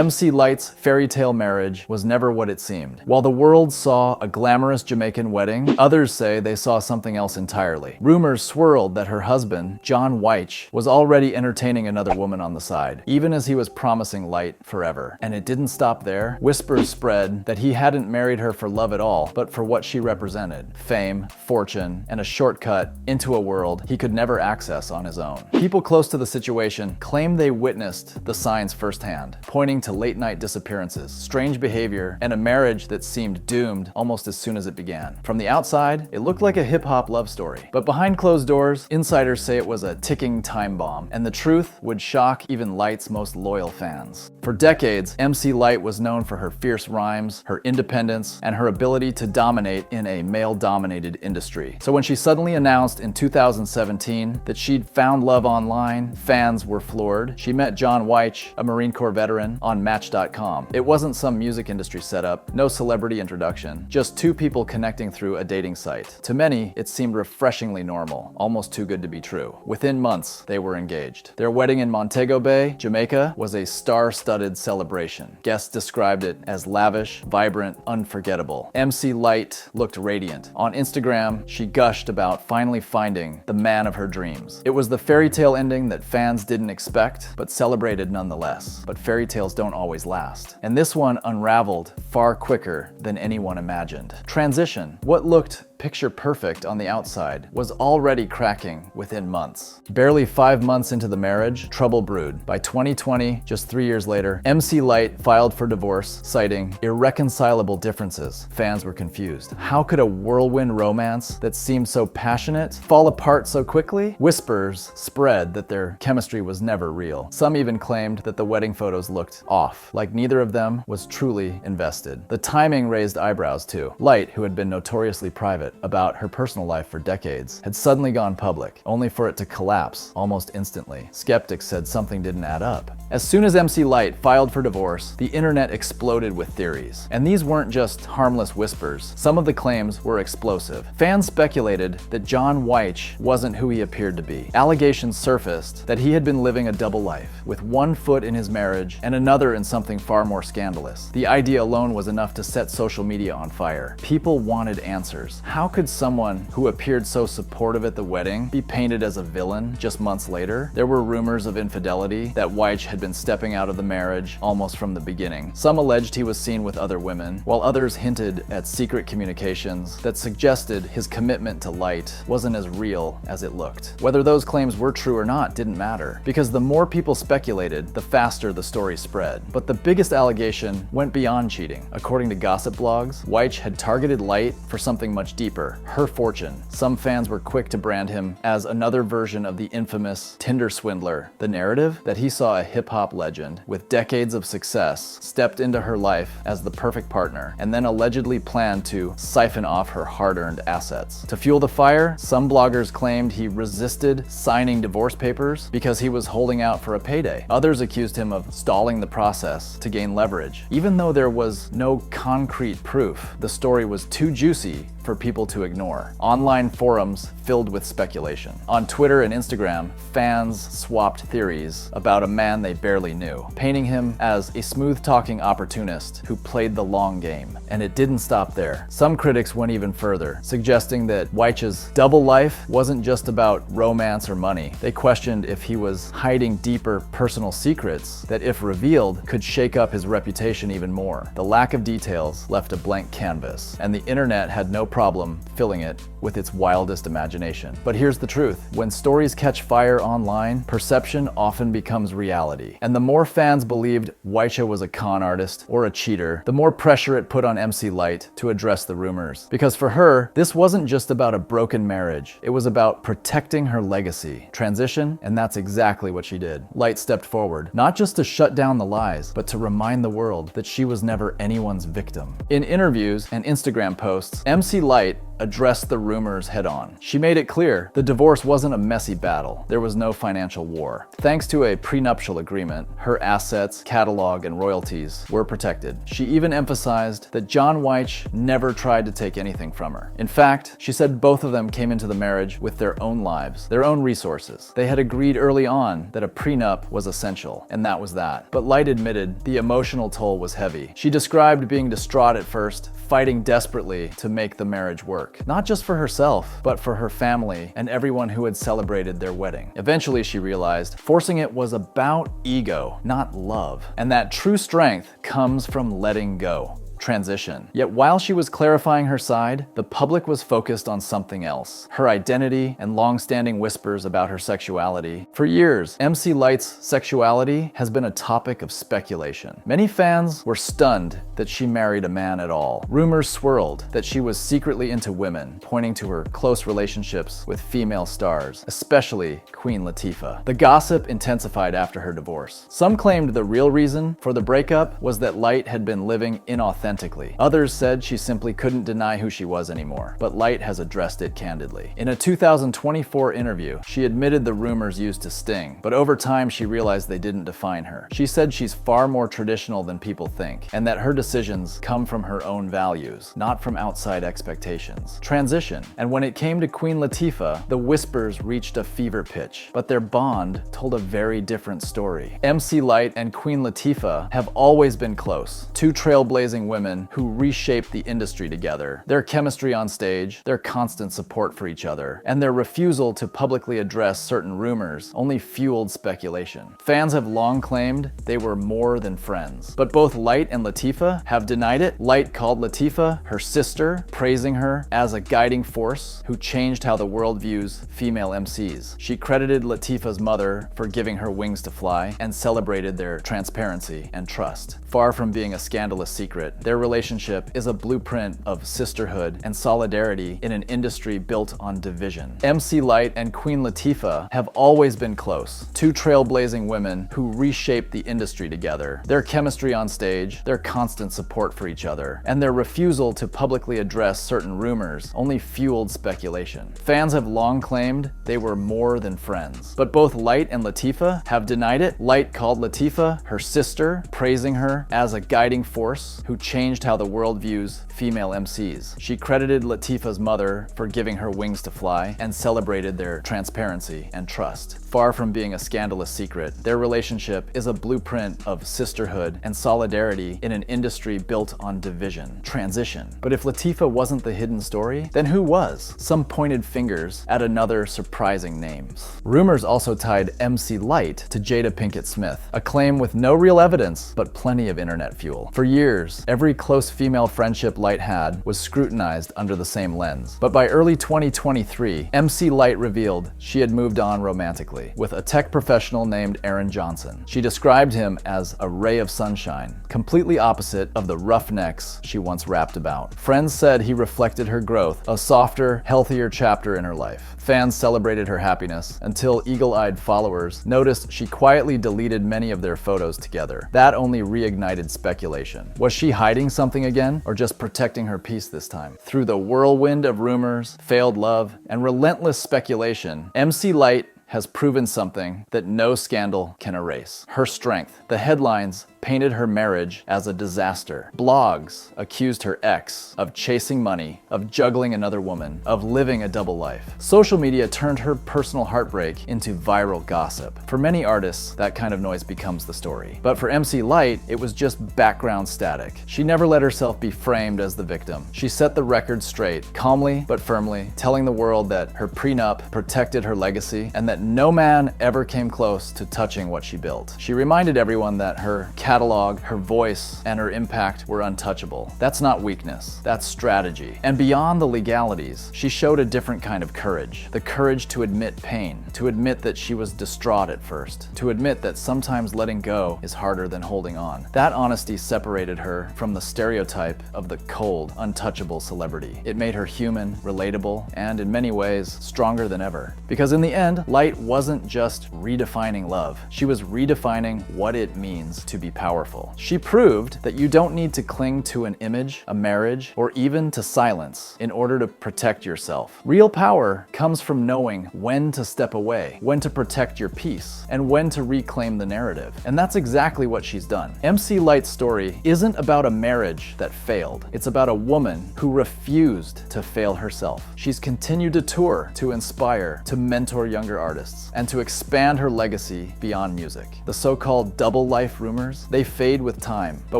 MC Lyte's fairy tale marriage was never what it seemed. While the world saw a glamorous Jamaican wedding, others say they saw something else entirely. Rumors swirled that her husband, John Wyche, was already entertaining another woman on the side, even as he was promising Lyte forever. And it didn't stop there. Whispers spread that he hadn't married her for love at all, but for what she represented: fame, fortune, and a shortcut into a world he could never access on his own. People close to the situation claim they witnessed the signs firsthand, pointing to late-night disappearances, strange behavior, and a marriage that seemed doomed almost as soon as it began. From the outside, it looked like a hip-hop love story. But behind closed doors, insiders say it was a ticking time bomb, and the truth would shock even Lyte's most loyal fans. For decades, MC Lyte was known for her fierce rhymes, her independence, and her ability to dominate in a male-dominated industry. So when she suddenly announced in 2017 that she'd found love online, fans were floored. She met John Wyche, a Marine Corps veteran, on Match.com. It wasn't some music industry setup, no celebrity introduction, just two people connecting through a dating site. To many, it seemed refreshingly normal, almost too good to be true. Within months, they were engaged. Their wedding in Montego Bay, Jamaica, was a star-studded celebration. Guests described it as lavish, vibrant, unforgettable. MC Lyte looked radiant. On Instagram, she gushed about finally finding the man of her dreams. It was the fairy tale ending that fans didn't expect, but celebrated nonetheless. But fairy tales don't always last. And this one unraveled far quicker than anyone imagined. Transition. What looked picture perfect on the outside was already cracking within months. Barely 5 months into the marriage, trouble brewed. By 2020, just 3 years later, MC Lyte filed for divorce, citing irreconcilable differences. Fans were confused. How could a whirlwind romance that seemed so passionate fall apart so quickly? Whispers spread that their chemistry was never real. Some even claimed that the wedding photos looked off, like neither of them was truly invested. The timing raised eyebrows too. Lyte, who had been notoriously private about her personal life for decades, had suddenly gone public, only for it to collapse almost instantly. Skeptics said something didn't add up. As soon as MC Lyte filed for divorce, the internet exploded with theories. And these weren't just harmless whispers. Some of the claims were explosive. Fans speculated that John Wyche wasn't who he appeared to be. Allegations surfaced that he had been living a double life, with one foot in his marriage and another in something far more scandalous. The idea alone was enough to set social media on fire. People wanted answers. How could someone who appeared so supportive at the wedding be painted as a villain just months later? There were rumors of infidelity, that Wyche had been stepping out of the marriage almost from the beginning. Some alleged he was seen with other women, while others hinted at secret communications that suggested his commitment to Lyte wasn't as real as it looked. Whether those claims were true or not didn't matter, because the more people speculated, the faster the story spread. But the biggest allegation went beyond cheating. According to gossip blogs, Wyche had targeted Lyte for something much deeper: her fortune. Some fans were quick to brand him as another version of the infamous Tinder swindler. The narrative that he saw a hip-hop legend with decades of success stepped into her life as the perfect partner, and then allegedly planned to siphon off her hard-earned assets. To fuel the fire, some bloggers claimed he resisted signing divorce papers because he was holding out for a payday. Others accused him of stalling the process to gain leverage. Even though there was no concrete proof, the story was too juicy for people to ignore. Online forums filled with speculation. On Twitter and Instagram, fans swapped theories about a man they barely knew, painting him as a smooth-talking opportunist who played the long game. And it didn't stop there. Some critics went even further, suggesting that Wyche's double life wasn't just about romance or money. They questioned if he was hiding deeper personal secrets that, if revealed, could shake up his reputation even more. The lack of details left a blank canvas, and the internet had no problem filling it with its wildest imagination. But here's the truth. When stories catch fire online, perception often becomes reality. And the more fans believed Wyche was a con artist or a cheater, the more pressure it put on MC Lyte to address the rumors. Because for her, this wasn't just about a broken marriage. It was about protecting her legacy. Transition, and that's exactly what she did. Lyte stepped forward, not just to shut down the lies, but to remind the world that she was never anyone's victim. In interviews and Instagram posts, MC Lyte addressed the rumors head on. She made it clear the divorce wasn't a messy battle. There was no financial war. Thanks to a prenuptial agreement, her assets, catalog, and royalties were protected. She even emphasized that John Wyche never tried to take anything from her. In fact, she said both of them came into the marriage with their own lives, their own resources. They had agreed early on that a prenup was essential, and that was that. But Lyte admitted the emotional toll was heavy. She described being distraught at first, fighting desperately to make the marriage work. Not just for herself, but for her family and everyone who had celebrated their wedding. Eventually, she realized forcing it was about ego, not love, and that true strength comes from letting go. Transition. Yet while she was clarifying her side, the public was focused on something else: her identity and long-standing whispers about her sexuality. For years, MC Lyte's sexuality has been a topic of speculation. Many fans were stunned that she married a man at all. Rumors swirled that she was secretly into women, pointing to her close relationships with female stars, especially Queen Latifah. The gossip intensified after her divorce. Some claimed the real reason for the breakup was that Lyte had been living inauthentically. Others said she simply couldn't deny who she was anymore, but Lyte has addressed it candidly. In a 2024 interview, she admitted the rumors used to sting, but over time she realized they didn't define her. She said she's far more traditional than people think, and that her decisions come from her own values, not from outside expectations. Transition. And when it came to Queen Latifah, the whispers reached a fever pitch, but their bond told a very different story. MC Lyte and Queen Latifah have always been close, two trailblazing women who reshaped the industry together. Their chemistry on stage, their constant support for each other, and their refusal to publicly address certain rumors only fueled speculation. Fans have long claimed they were more than friends, but both Lyte and Latifah have denied it. Lyte called Latifah her sister, praising her as a guiding force who changed how the world views female MCs. She credited Latifah's mother for giving her wings to fly and celebrated their transparency and trust. Far from being a scandalous secret, their relationship is a blueprint of sisterhood and solidarity in an industry built on division. MC Lyte and Queen Latifah have always been close, two trailblazing women who reshaped the industry together. Their chemistry on stage, their constant support for each other, and their refusal to publicly address certain rumors only fueled speculation. Fans have long claimed they were more than friends, but both Lyte and Latifah have denied it. Lyte called Latifah her sister, praising her as a guiding force who changed how the world views female MCs. She credited Latifah's mother for giving her wings to fly and celebrated their transparency and trust. Far from being a scandalous secret, their relationship is a blueprint of sisterhood and solidarity in an industry built on division. Transition. But if Latifah wasn't the hidden story, then who was? Some pointed fingers at another surprising names. Rumors also tied MC Lyte to Jada Pinkett Smith, a claim with no real evidence, but plenty of internet fuel. For years, every close female friendship Lyte had was scrutinized under the same lens. But by early 2023, MC Lyte revealed she had moved on romantically with a tech professional named Aaron Johnson. She described him as a ray of sunshine, completely opposite of the roughnecks she once rapped about. Friends said he reflected her growth, a softer, healthier chapter in her life. Fans celebrated her happiness until eagle-eyed followers noticed she quietly deleted many of their photos together. That only reignited speculation. Was she hiding something again, or just protecting her peace this time? Through the whirlwind of rumors, failed love, and relentless speculation, MC Lyte has proven something that no scandal can erase: her strength. The headlines painted her marriage as a disaster. Blogs accused her ex of chasing money, of juggling another woman, of living a double life. Social media turned her personal heartbreak into viral gossip. For many artists, that kind of noise becomes the story. But for MC Lyte, it was just background static. She never let herself be framed as the victim. She set the record straight, calmly but firmly, telling the world that her prenup protected her legacy and that no man ever came close to touching what she built. She reminded everyone that her catalog, her voice, and her impact were untouchable. That's not weakness, that's strategy. And beyond the legalities, she showed a different kind of courage. The courage to admit pain, to admit that she was distraught at first, to admit that sometimes letting go is harder than holding on. That honesty separated her from the stereotype of the cold, untouchable celebrity. It made her human, relatable, and in many ways, stronger than ever. Because in the end, Lyte wasn't just redefining love. She was redefining what it means to be powerful. She proved that you don't need to cling to an image, a marriage, or even to silence in order to protect yourself. Real power comes from knowing when to step away, when to protect your peace, and when to reclaim the narrative. And that's exactly what she's done. MC Lyte's story isn't about a marriage that failed. It's about a woman who refused to fail herself. She's continued to tour, to inspire, to mentor younger artists, and to expand her legacy beyond music. The so-called double life rumors, they fade with time, but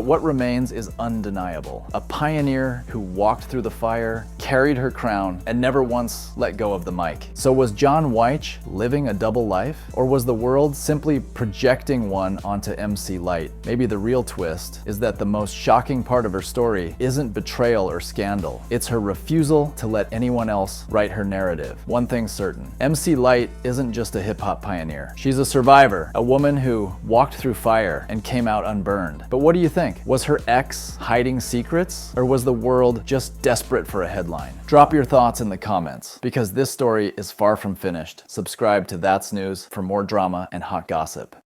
what remains is undeniable. A pioneer who walked through the fire, carried her crown, and never once let go of the mic. So was John Wyche living a double life? Or was the world simply projecting one onto MC Lyte? Maybe the real twist is that the most shocking part of her story isn't betrayal or scandal. It's her refusal to let anyone else write her narrative. One thing's certain, MC Lyte isn't just a hip-hop pioneer. She's a survivor, a woman who walked through fire and came out unburned. But what do you think? Was her ex hiding secrets? Or was the world just desperate for a headline? Drop your thoughts in the comments, because this story is far from finished. Subscribe to That's News for more drama and hot gossip.